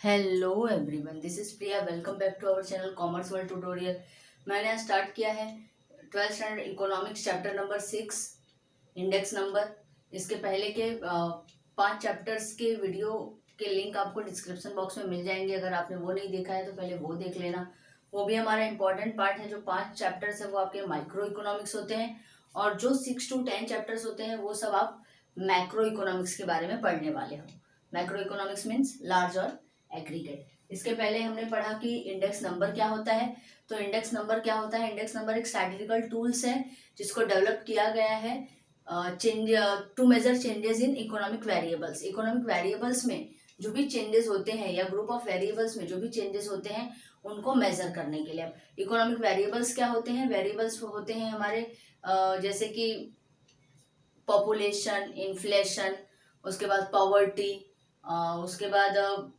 Hello everyone, this is Priya. Welcome back to our channel commerce world tutorial. मैंने आज start किया है 12th standard economics chapter number 6 index number. इसके पहले के 5 चैप्टर्स के वीडियो के लिंक आपको डिस्क्रिप्शन बॉक्स में मिल जाएंगे। अगर आपने वो नहीं देखा है तो पहले वो देख लेना। वो भी हमारा इंपॉर्टेंट पार्ट है। जो 5 चैप्टर्स है वो आपके माइक्रो इकोनॉमिक्स होते हैं और जो 6 to 10 चैप्टर्स होते हैं वो सब आप मैक्रो इकोनॉमिक्स के बारे में पढ़ने वाले हो। मैक्रो इकोनॉमिक्स मीन्स लार्ज और एग्रीगेट। इसके पहले हमने पढ़ा कि इंडेक्स नंबर क्या होता है। तो इंडेक्स नंबर क्या होता है? इंडेक्स नंबर एक स्टैटिस्टिकल टूल्स है जिसको डेवलप किया गया है change to measure changes in economic variables. Economic variables में जो भी चेंजेस होते हैं या ग्रुप ऑफ वेरिएबल्स में जो भी चेंजेस होते हैं उनको मेजर करने के लिए। अब इकोनॉमिक वेरिएबल्स क्या होते हैं? वेरिएबल्स होते हैं हमारे जैसे कि पॉपुलेशन, इन्फ्लेशन, उसके बाद पॉवर्टी, उसके बाद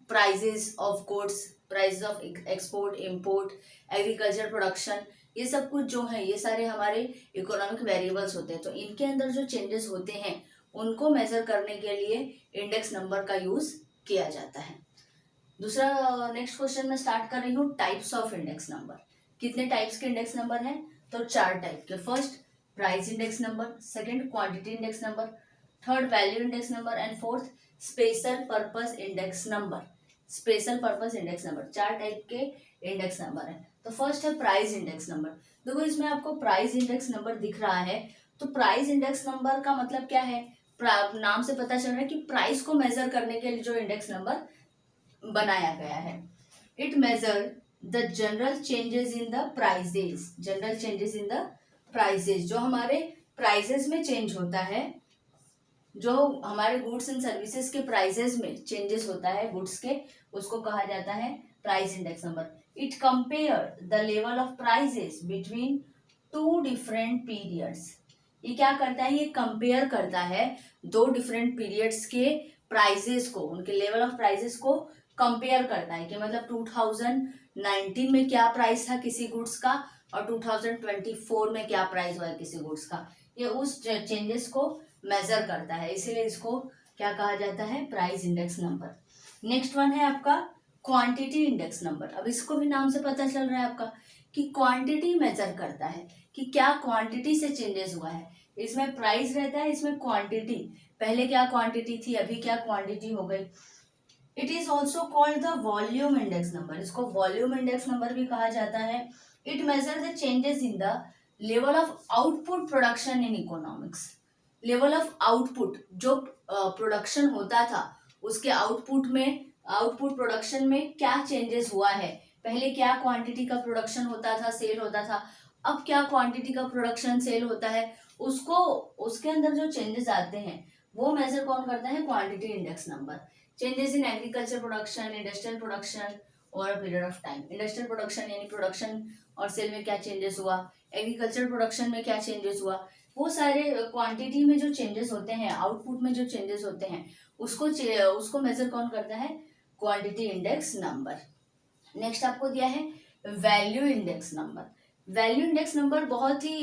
prices of goods, prices of export import, agriculture production, ये सब कुछ जो है ये सारे हमारे इकोनॉमिक वेरिएबल्स होते हैं। तो इनके अंदर जो चेंजेस होते हैं उनको मेजर करने के लिए इंडेक्स नंबर का यूज किया जाता है। दूसरा नेक्स्ट क्वेश्चन में स्टार्ट कर रही हूँ टाइप्स ऑफ इंडेक्स नंबर। कितने टाइप्स के इंडेक्स नंबर हैं? तो 4 टाइप के। First price index number, second quantity index number, third value index number and fourth special purpose index number. Special purpose index number 4 type के index number है। तो first है price index number. देखो इसमें आपको प्राइस इंडेक्स नंबर दिख रहा है। तो प्राइस इंडेक्स नंबर का मतलब क्या है? नाम से पता चल रहा है कि प्राइस को मेजर करने के लिए जो इंडेक्स नंबर बनाया गया है। It measure the general changes in the prices. General changes in the prices, जो हमारे प्राइजेस में चेंज होता है, जो हमारे गुड्स एंड सर्विसेज के प्राइजेस में चेंजेस होता है गुड्स के, उसको कहा जाता है price index number. It compare the level of prices between 2 different periods. ये क्या करता है? ये कंपेयर करता है 2 डिफरेंट पीरियड्स के प्राइजेस को, उनके लेवल ऑफ प्राइजेस को कंपेयर करता है कि मतलब 2019 में क्या प्राइस था किसी गुड्स का और 2024 में क्या प्राइस हुआ है किसी गुड्स का। ये उस चेंजेस को मेजर करता है, इसीलिए इसको क्या कहा जाता है? Price index number. Next one है आपका क्वांटिटी इंडेक्स नंबर। अब इसको भी नाम से पता चल रहा है आपका कि क्वांटिटी मेजर करता है कि क्या क्वांटिटी से चेंजेस हुआ है। इसमें प्राइस रहता है, इसमें क्वांटिटी, पहले क्या क्वांटिटी थी अभी क्या क्वांटिटी हो गई। It is also called the volume index number. इसको वॉल्यूम इंडेक्स नंबर भी कहा जाता है। It measure the changes in the level of output production in economics. Level of output, जो प्रोडक्शन होता था उसके आउटपुट प्रोडक्शन में क्या चेंजेस हुआ है। पहले क्या क्वांटिटी का प्रोडक्शन होता था, सेल होता था, अब क्या क्वांटिटी का प्रोडक्शन सेल होता है, उसको उसके अंदर जो चेंजेस आते हैं वो मेजर कौन करता है? Quantity index number. Changes in agriculture production, industrial production और period of time. Industrial production यानी प्रोडक्शन और सेल में क्या चेंजेस हुआ, एग्रीकल्चर प्रोडक्शन में क्या चेंजेस हुआ, वो सारे क्वांटिटी में जो चेंजेस होते हैं, आउटपुट में जो चेंजेस होते हैं, उसको मेजर कौन करता है? Quantity index number. नेक्स्ट आपको दिया है value index number. Value index number बहुत ही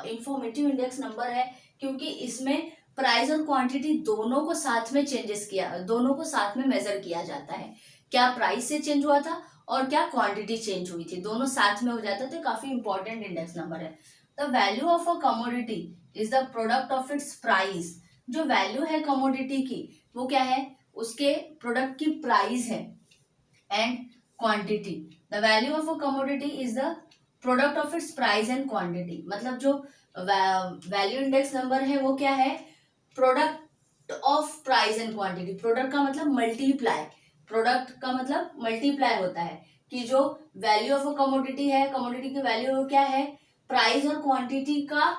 इंफॉर्मेटिव इंडेक्स नंबर है क्योंकि इसमें प्राइस और क्वांटिटी दोनों को साथ में दोनों को साथ में मेजर किया जाता है। क्या प्राइस से चेंज हुआ था और क्या क्वांटिटी चेंज हुई थी, दोनों साथ में हो जाता है। तो काफी इंपॉर्टेंट इंडेक्स नंबर है। The value of a commodity is the product of its price. जो वैल्यू है कमोडिटी की वो क्या है? उसके प्रोडक्ट की प्राइस है। And quantity, the value of a commodity is the product of its price and quantity. मतलब जो वैल्यू इंडेक्स नंबर है वो क्या है? Product of price and quantity. Product का मतलब मल्टीप्लाई, प्रोडक्ट का मतलब मल्टीप्लाई होता है कि जो वैल्यू ऑफ अ कमोडिटी है, कमोडिटी की वैल्यू क्या है? प्राइस और क्वांटिटी का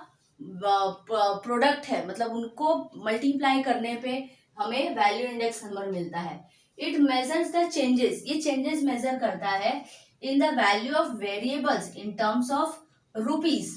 प्रोडक्ट है, मतलब उनको मल्टीप्लाई करने पे हमें वैल्यू इंडेक्स नंबर मिलता है। इट मेजर्स द चेंजेस, ये चेंजेस मेजर करता है in the value of variables in terms of rupees.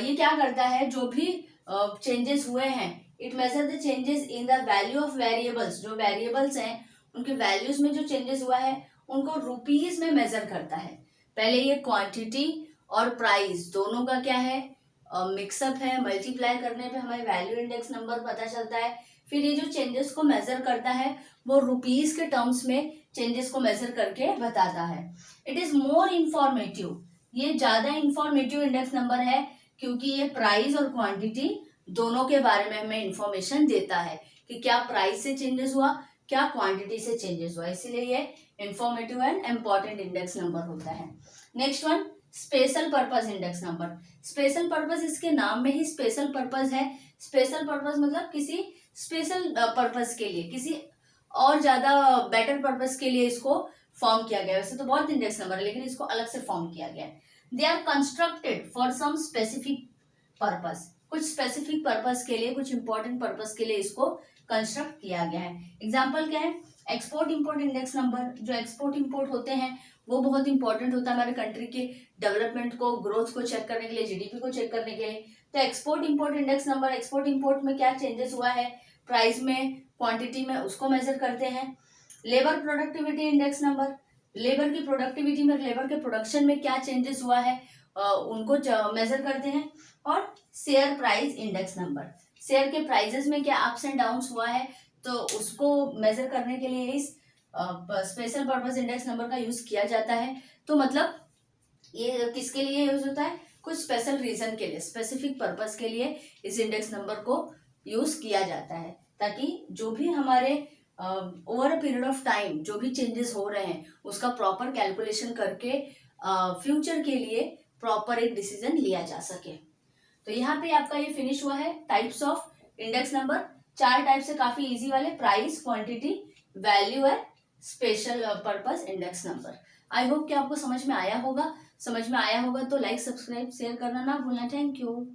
ये क्या करता है? जो भी चेंजेस हुए हैं, it measure the changes in the value of variables. जो वेरिएबल्स हैं उनके वैल्यूज में जो चेंजेस हुआ है उनको रुपीज में मेजर करता है। पहले ये क्वांटिटी और प्राइस दोनों का क्या है? मिक्सअप है, मल्टीप्लाई करने पे हमें वैल्यू इंडेक्स नंबर पता चलता है। फिर ये जो चेंजेस को मेजर करता है वो रुपीज के टर्म्स में चेंजेस को मेजर करके बताता है। इट इज मोर इंफॉर्मेटिव, ये ज्यादा इंफॉर्मेटिव इंडेक्स नंबर है क्योंकि ये प्राइस और क्वांटिटी दोनों के बारे में हमें इंफॉर्मेशन देता है कि क्या प्राइस से चेंजेस हुआ, क्या क्वांटिटी से चेंजेस हुआ, इसीलिए ये informative and important index number होता है। Next one, special purpose index number. Special purpose, इसके नाम में ही स्पेशल पर्पस है। स्पेशल पर्पस मतलब किसी स्पेशल पर्पस के लिए, किसी और ज्यादा बेटर पर्पस के लिए इसको फॉर्म किया गया है। वैसे तो बहुत इंडेक्स नंबर है लेकिन इसको अलग से फॉर्म किया गया है। They are constructed for some specific purpose, कुछ स्पेसिफिक पर्पस के लिए, कुछ इंपॉर्टेंट पर्पस के लिए इसको कंस्ट्रक्ट किया गया है। एग्जाम्पल क्या है, एक्सपोर्ट इंपोर्ट इंडेक्स नंबर। जो एक्सपोर्ट इंपोर्ट होते हैं वो बहुत इंपॉर्टेंट होता है हमारे कंट्री के डेवलपमेंट को, ग्रोथ को चेक करने के लिए, जीडीपी को चेक करने के लिए। तो export import index number, export import में क्या चेंजेस हुआ है प्राइस में, क्वांटिटी में, उसको मेजर करते हैं। Labour productivity index number, labour की प्रोडक्टिविटी में, लेबर के प्रोडक्शन में क्या चेंजेस हुआ है उनको मेजर करते हैं। और share price index number, share के प्राइजेस में क्या अप्स एंड डाउन्स हुआ है तो उसको मेजर करने के लिए इस स्पेशल पर्पस इंडेक्स नंबर का यूज किया जाता है। तो मतलब ये किसके लिए यूज होता है, कुछ स्पेशल रीजन के लिए, स्पेसिफिक पर्पस के लिए इस इंडेक्स नंबर को यूज किया जाता है, ताकि जो भी हमारे over a period of time जो भी चेंजेस हो रहे हैं उसका प्रॉपर कैलकुलेशन करके फ्यूचर के लिए प्रॉपर एक डिसीजन लिया जा सके। तो यहाँ पे आपका ये फिनिश हुआ है types of index number. 4 type से काफी इजी वाले, प्राइस, क्वांटिटी, वैल्यू है, special purpose index number. I hope कि आपको समझ में आया होगा। समझ में आया होगा तो लाइक, सब्सक्राइब, शेयर करना ना भूलना। Thank you.